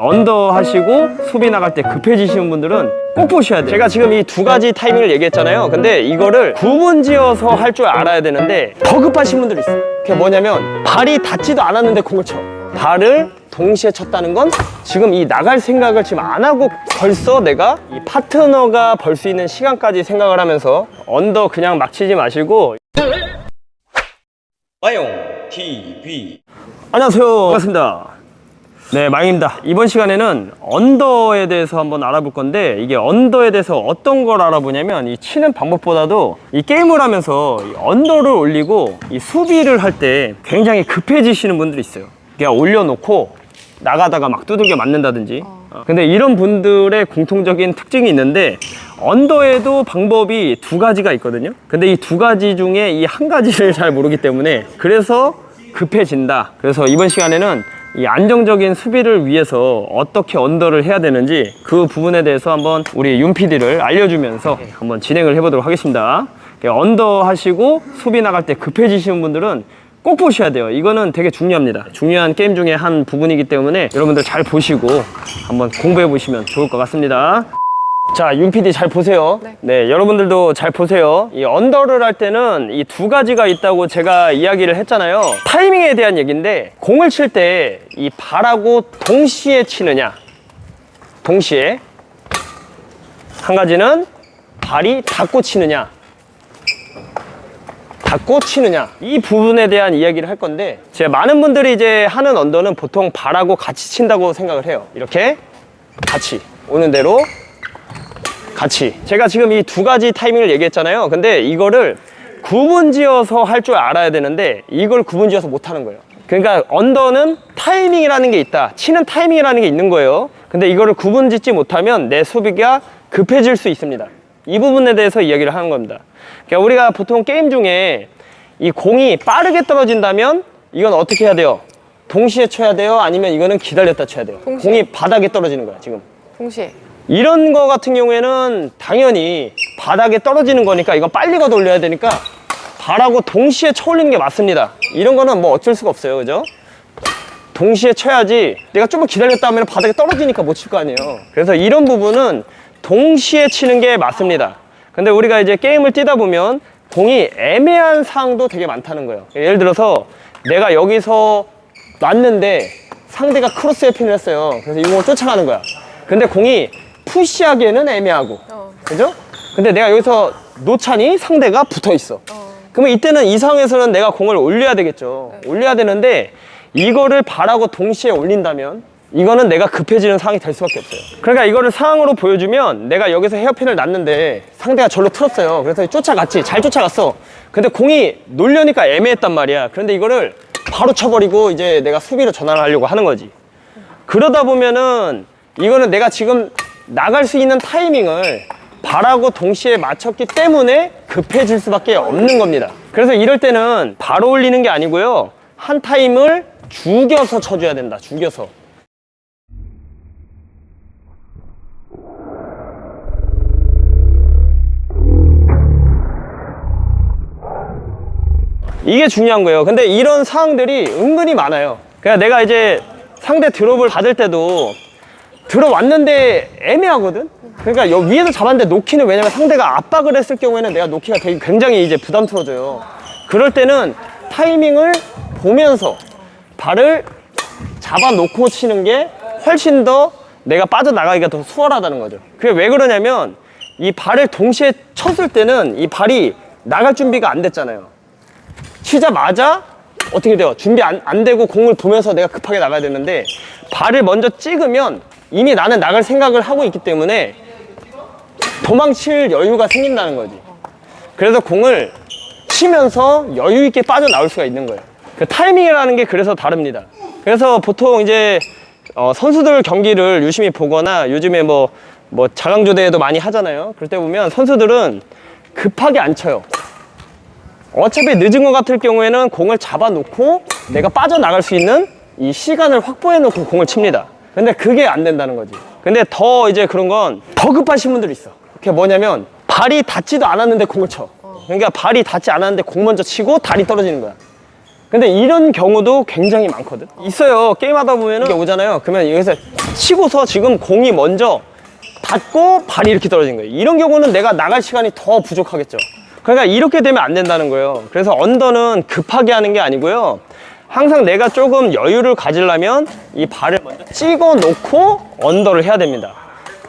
언더 하시고 수비 나갈 때 급해지시는 분들은 꼭 보셔야 돼요. 제가 지금 이 두 가지 타이밍을 얘기했잖아요. 근데 이거를 구분지어서 할 줄 알아야 되는데 더 급하신 분들이 있어요. 그게 뭐냐면 발이 닿지도 않았는데 공을 쳐. 발을 동시에 쳤다는 건 지금 이 나갈 생각을 지금 안 하고 벌써 내가 이 파트너가 벌 수 있는 시간까지 생각을 하면서 언더 그냥 막 치지 마시고. 마용 TV 안녕하세요, 반갑습니다. 네, 마용입니다. 이번 시간에는 언더에 대해서 한번 알아볼 건데, 이게 언더에 대해서 어떤 걸 알아보냐면 이 치는 방법보다도 이 게임을 하면서 이 언더를 올리고 이 수비를 할 때 굉장히 급해지시는 분들이 있어요. 그냥 올려놓고 나가다가 막 두들겨 맞는다든지. 근데 이런 분들의 공통적인 특징이 있는데, 언더에도 방법이 두 가지가 있거든요. 근데 이 두 가지 중에 이 한 가지를 잘 모르기 때문에 그래서 급해진다. 그래서 이번 시간에는 이 안정적인 수비를 위해서 어떻게 언더를 해야 되는지 그 부분에 대해서 한번 우리 윤 PD를 알려주면서 한번 진행을 해보도록 하겠습니다. 언더 하시고 수비 나갈 때 급해지시는 분들은 꼭 보셔야 돼요. 이거는 되게 중요합니다. 중요한 게임 중에 한 부분이기 때문에 여러분들 잘 보시고 한번 공부해 보시면 좋을 것 같습니다. 자, 윤 PD 잘 보세요. 네, 여러분들도 잘 보세요. 이 언더를 할 때는 이 두 가지가 있다고 제가 이야기를 했잖아요. 타이밍에 대한 얘기인데, 공을 칠 때 이 발하고 동시에 치느냐, 동시에. 한 가지는 발이 닿고 치느냐, 닿고 치느냐. 이 부분에 대한 이야기를 할 건데, 제가 많은 분들이 이제 하는 언더는 보통 발하고 같이 친다고 생각을 해요. 이렇게 같이 오는 대로 같이. 제가 지금 이 두 가지 타이밍을 얘기했잖아요. 근데 이거를 구분지어서 할 줄 알아야 되는데 이걸 구분지어서 못 하는 거예요. 그러니까 언더는 타이밍이라는 게 있다. 치는 타이밍이라는 게 있는 거예요. 근데 이거를 구분짓지 못하면 내 수비가 급해질 수 있습니다. 이 부분에 대해서 이야기를 하는 겁니다. 그러니까 우리가 보통 게임 중에 이 공이 빠르게 떨어진다면 이건 어떻게 해야 돼요? 동시에 쳐야 돼요? 아니면 이거는 기다렸다 쳐야 돼요? 동시에. 공이 바닥에 떨어지는 거야, 지금. 동시에. 이런 거 같은 경우에는 당연히 바닥에 떨어지는 거니까 이거 빨리 걷어 올려야 되니까 발하고 동시에 쳐 올리는 게 맞습니다. 이런 거는 뭐 어쩔 수가 없어요, 그죠? 동시에 쳐야지. 내가 좀만 기다렸다 하면 바닥에 떨어지니까 못 칠 거 아니에요. 그래서 이런 부분은 동시에 치는 게 맞습니다. 근데 우리가 이제 게임을 뛰다 보면 공이 애매한 상황도 되게 많다는 거예요. 예를 들어서 내가 여기서 놨는데 상대가 크로스 해핀을 했어요. 그래서 이 공을 쫓아가는 거야. 근데 공이 푸시하기에는 애매하고, 그죠? 근데 내가 여기서 놓자니 상대가 붙어 있어. 그러면 이때는 이 상황에서는 내가 공을 올려야 되겠죠. 올려야 되는데 이거를 발하고 동시에 올린다면 이거는 내가 급해지는 상황이 될 수밖에 없어요. 그러니까 이거를 상황으로 보여주면 내가 여기서 헤어핀을 놨는데 상대가 절로 틀었어요. 그래서 쫓아갔지. 잘 쫓아갔어. 근데 공이 놀려니까 애매했단 말이야. 그런데 이거를 바로 쳐버리고 이제 내가 수비로 전환을 하려고 하는 거지. 그러다 보면은 이거는 내가 지금 나갈 수 있는 타이밍을 발하고 동시에 맞췄기 때문에 급해질 수밖에 없는 겁니다. 그래서 이럴 때는 바로 올리는 게 아니고요, 한 타임을 죽여서 쳐줘야 된다. 죽여서. 이게 중요한 거예요. 근데 이런 상황들이 은근히 많아요. 그러니까 내가 이제 상대 드롭을 받을 때도 들어왔는데 애매하거든? 그러니까 여기 위에서 잡았는데 놓기는, 왜냐면 상대가 압박을 했을 경우에는 내가 놓기가 되게 굉장히 이제 부담스러워져요. 그럴 때는 타이밍을 보면서 발을 잡아놓고 치는 게 훨씬 더 내가 빠져나가기가 더 수월하다는 거죠. 그게 왜 그러냐면 이 발을 동시에 쳤을 때는 이 발이 나갈 준비가 안 됐잖아요. 치자마자 어떻게 돼요? 준비 안 되고 공을 보면서 내가 급하게 나가야 되는데, 발을 먼저 찍으면 이미 나는 나갈 생각을 하고 있기 때문에 도망칠 여유가 생긴다는 거지. 그래서 공을 치면서 여유 있게 빠져나올 수가 있는 거예요. 그 타이밍이라는 게 그래서 다릅니다. 그래서 보통 이제 선수들 경기를 유심히 보거나 요즘에 뭐 자강조대회도 많이 하잖아요. 그럴 때 보면 선수들은 급하게 안 쳐요. 어차피 늦은 것 같을 경우에는 공을 잡아놓고 내가 빠져나갈 수 있는 이 시간을 확보해 놓고 공을 칩니다. 근데 그게 안 된다는 거지. 근데 더 이제 그런 건 더 급하신 분들이 있어. 그게 뭐냐면 발이 닿지도 않았는데 공을 쳐. 그러니까 발이 닿지 않았는데 공 먼저 치고 다리 떨어지는 거야. 근데 이런 경우도 굉장히 많거든. 있어요. 게임하다 보면 이게 오잖아요. 그러면 여기서 치고서 지금 공이 먼저 닿고 발이 이렇게 떨어진 거예요. 이런 경우는 내가 나갈 시간이 더 부족하겠죠. 그러니까 이렇게 되면 안 된다는 거예요. 그래서 언더는 급하게 하는 게 아니고요. 항상 내가 조금 여유를 가지려면 이 발을 먼저 찍어 놓고 언더를 해야 됩니다.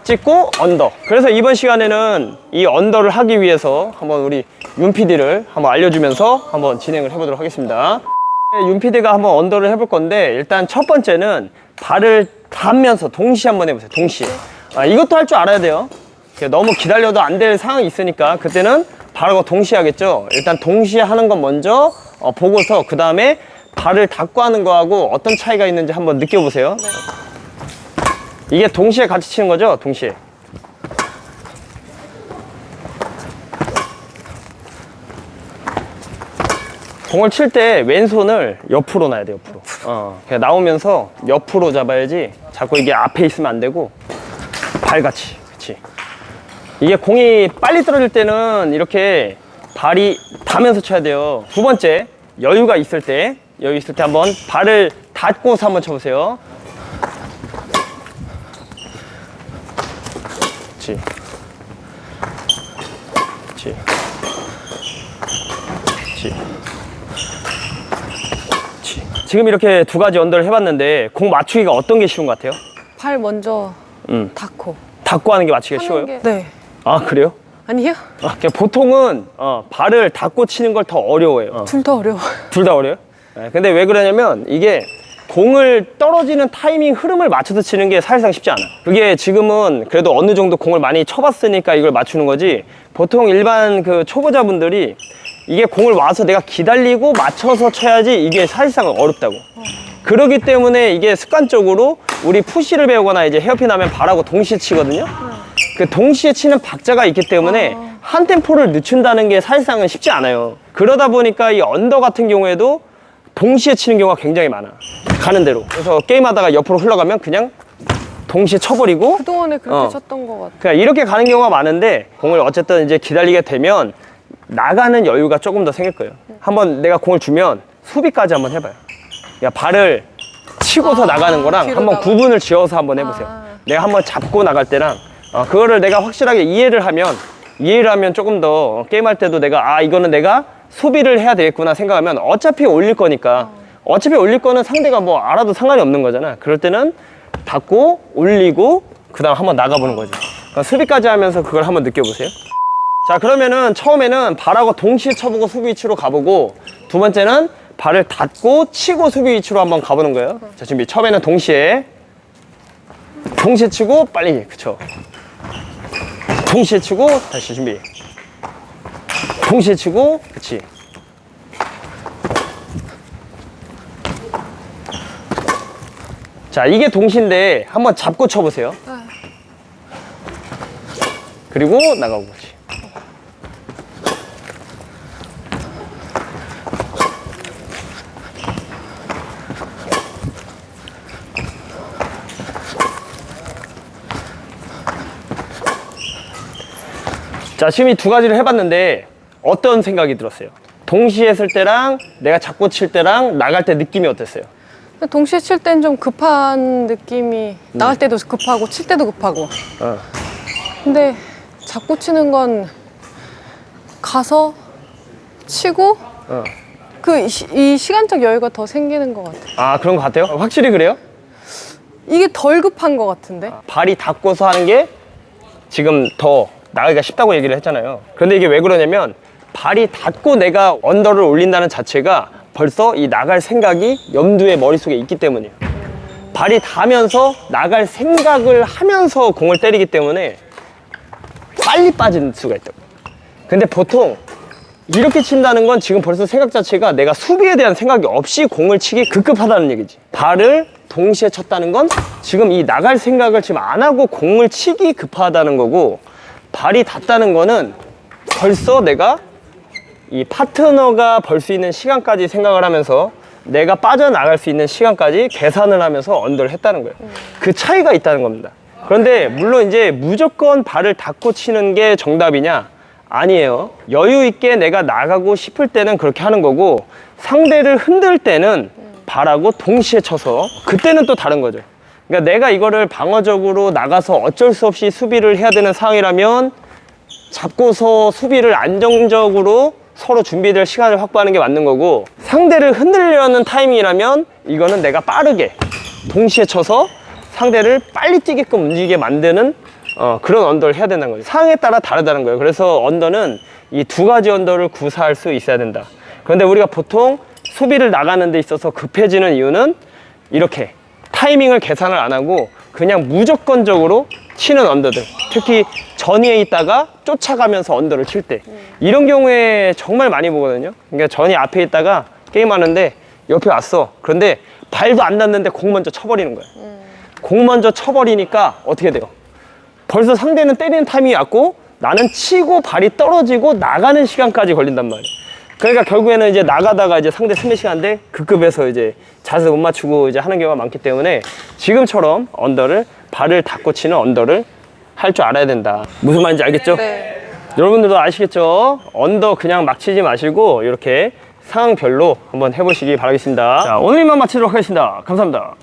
찍고 언더. 그래서 이번 시간에는 이 언더를 하기 위해서 한번 우리 윤 PD를 한번 알려주면서 한번 진행을 해보도록 하겠습니다. 윤 PD가 한번 언더를 해볼 건데, 일단 첫 번째는 발을 닿으면서 동시에 한번 해보세요. 동시에. 이것도 할 줄 알아야 돼요. 너무 기다려도 안 될 상황이 있으니까 그때는 발하고 동시에 하겠죠. 일단 동시에 하는 건 먼저 보고서 그 다음에 발을 닿고 하는 거하고 어떤 차이가 있는지 한번 느껴보세요. 네. 이게 동시에 같이 치는 거죠? 동시에. 공을 칠 때 왼손을 옆으로 놔야 돼요. 옆으로. 그냥 나오면서 옆으로 잡아야지. 자꾸 이게 앞에 있으면 안 되고 발같이. 그치. 이게 공이 빨리 떨어질 때는 이렇게 발이 닿으면서 쳐야 돼요. 두 번째, 여유가 있을 때 한번 발을 닿고서 한번 쳐보세요. 그치. 그치. 그치. 그치. 지금 이렇게 두 가지 언더를 해봤는데 공 맞추기가 어떤 게 쉬운 것 같아요? 발 먼저 닿고 하는 게 맞추기가 쉬워요? 네. 아, 그래요? 아니요? 그냥 보통은 발을 닿고 치는 걸 더 어려워해요. 둘 다 어려워. 둘 다 어려워요? 네, 근데 왜 그러냐면 이게 공을 떨어지는 타이밍 흐름을 맞춰서 치는 게 사실상 쉽지 않아. 그게 지금은 그래도 어느 정도 공을 많이 쳐봤으니까 이걸 맞추는 거지, 보통 일반 그 초보자분들이 이게 공을 와서 내가 기다리고 맞춰서 쳐야지 이게 사실상 어렵다고. 그러기 때문에 이게 습관적으로 우리 푸시를 배우거나 이제 헤어핀 하면 발하고 동시에 치거든요. 그 동시에 치는 박자가 있기 때문에 한 템포를 늦춘다는 게 사실상은 쉽지 않아요. 그러다 보니까 이 언더 같은 경우에도 동시에 치는 경우가 굉장히 많아. 가는 대로. 그래서 게임하다가 옆으로 흘러가면 그냥 동시에 쳐버리고. 그동안에 그렇게 쳤던 것 같아. 그냥 이렇게 가는 경우가 많은데, 공을 어쨌든 이제 기다리게 되면 나가는 여유가 조금 더 생길 거예요. 한번 내가 공을 주면 수비까지 한번 해봐요. 그러니까 발을 치고서 나가는 거랑 한번 구분을 지어서 한번 해보세요. 내가 한번 잡고 나갈 때랑 그거를 내가 확실하게 이해를 하면 조금 더 게임할 때도 내가 이거는 내가 소비를 해야 되겠구나 생각하면 어차피 올릴 거니까, 어차피 올릴 거는 상대가 뭐 알아도 상관이 없는 거잖아. 그럴 때는 닫고 올리고 그 다음 한번 나가보는 거지. 그러니까 수비까지 하면서 그걸 한번 느껴보세요. 자, 그러면은 처음에는 발하고 동시에 쳐보고 수비 위치로 가보고, 두 번째는 발을 닫고 치고 수비 위치로 한번 가보는 거예요. 자, 준비. 처음에는 동시에 치고 빨리. 그쵸. 동시에 치고 다시 준비. 동시에 치고. 그치. 자, 이게 동시인데 한번 잡고 쳐보세요. 그리고 나가고. 그치. 자, 지금 이 두 가지를 해봤는데 어떤 생각이 들었어요? 동시에 했을 때랑 내가 잡고 칠 때랑 나갈 때 느낌이 어땠어요? 동시에 칠 땐 좀 급한 느낌이, 나갈 때도 급하고 칠 때도 급하고. 근데 잡고 치는 건 가서 치고 이 시간적 여유가 더 생기는 것 같아요. 아, 그런 것 같아요? 확실히 그래요? 이게 덜 급한 것 같은데? 발이 닿고서 하는 게 지금 더 나가기가 쉽다고 얘기를 했잖아요. 그런데 이게 왜 그러냐면 발이 닿고 내가 언더를 올린다는 자체가 벌써 이 나갈 생각이 염두에 머릿속에 있기 때문이에요. 발이 닿으면서 나갈 생각을 하면서 공을 때리기 때문에 빨리 빠질 수가 있다고. 근데 보통 이렇게 친다는 건 지금 벌써 생각 자체가 내가 수비에 대한 생각이 없이 공을 치기 급급하다는 얘기지. 발을 동시에 쳤다는 건 지금 이 나갈 생각을 지금 안 하고 공을 치기 급하다는 거고, 발이 닿다는 거는 벌써 내가 이 파트너가 벌 수 있는 시간까지 생각을 하면서 내가 빠져나갈 수 있는 시간까지 계산을 하면서 언더를 했다는 거예요. 그 차이가 있다는 겁니다. 그런데 물론 이제 무조건 발을 닫고 치는 게 정답이냐? 아니에요. 여유 있게 내가 나가고 싶을 때는 그렇게 하는 거고, 상대를 흔들 때는 발하고 동시에 쳐서 그때는 또 다른 거죠. 그러니까 내가 이거를 방어적으로 나가서 어쩔 수 없이 수비를 해야 되는 상황이라면 잡고서 수비를 안정적으로 서로 준비될 시간을 확보하는 게 맞는 거고, 상대를 흔들려는 타이밍이라면 이거는 내가 빠르게 동시에 쳐서 상대를 빨리 뛰게끔 움직이게 만드는 그런 언더를 해야 된다는 거죠. 상황에 따라 다르다는 거예요. 그래서 언더는 이 두 가지 언더를 구사할 수 있어야 된다. 그런데 우리가 보통 수비를 나가는 데 있어서 급해지는 이유는 이렇게 타이밍을 계산을 안 하고 그냥 무조건적으로 치는 언더들, 특히 전위에 있다가 쫓아가면서 언더를 칠 때, 이런 경우에 정말 많이 보거든요. 그러니까 전위 앞에 있다가 게임하는데 옆에 왔어. 그런데 발도 안 닿는데 공 먼저 쳐버리는 거야. 공 먼저 쳐버리니까 어떻게 돼요? 벌써 상대는 때리는 타이밍이 왔고 나는 치고 발이 떨어지고 나가는 시간까지 걸린단 말이에요. 그러니까 결국에는 이제 나가다가 이제 상대 스매싱한데 급급해서 이제 자세 못 맞추고 이제 하는 경우가 많기 때문에 지금처럼 언더를, 발을 닫고 치는 언더를 할 줄 알아야 된다. 무슨 말인지 알겠죠? 네. 여러분들도 아시겠죠? 언더 그냥 막 치지 마시고 이렇게 상황별로 한번 해보시기 바라겠습니다. 자, 오늘 이만 마치도록 하겠습니다. 감사합니다.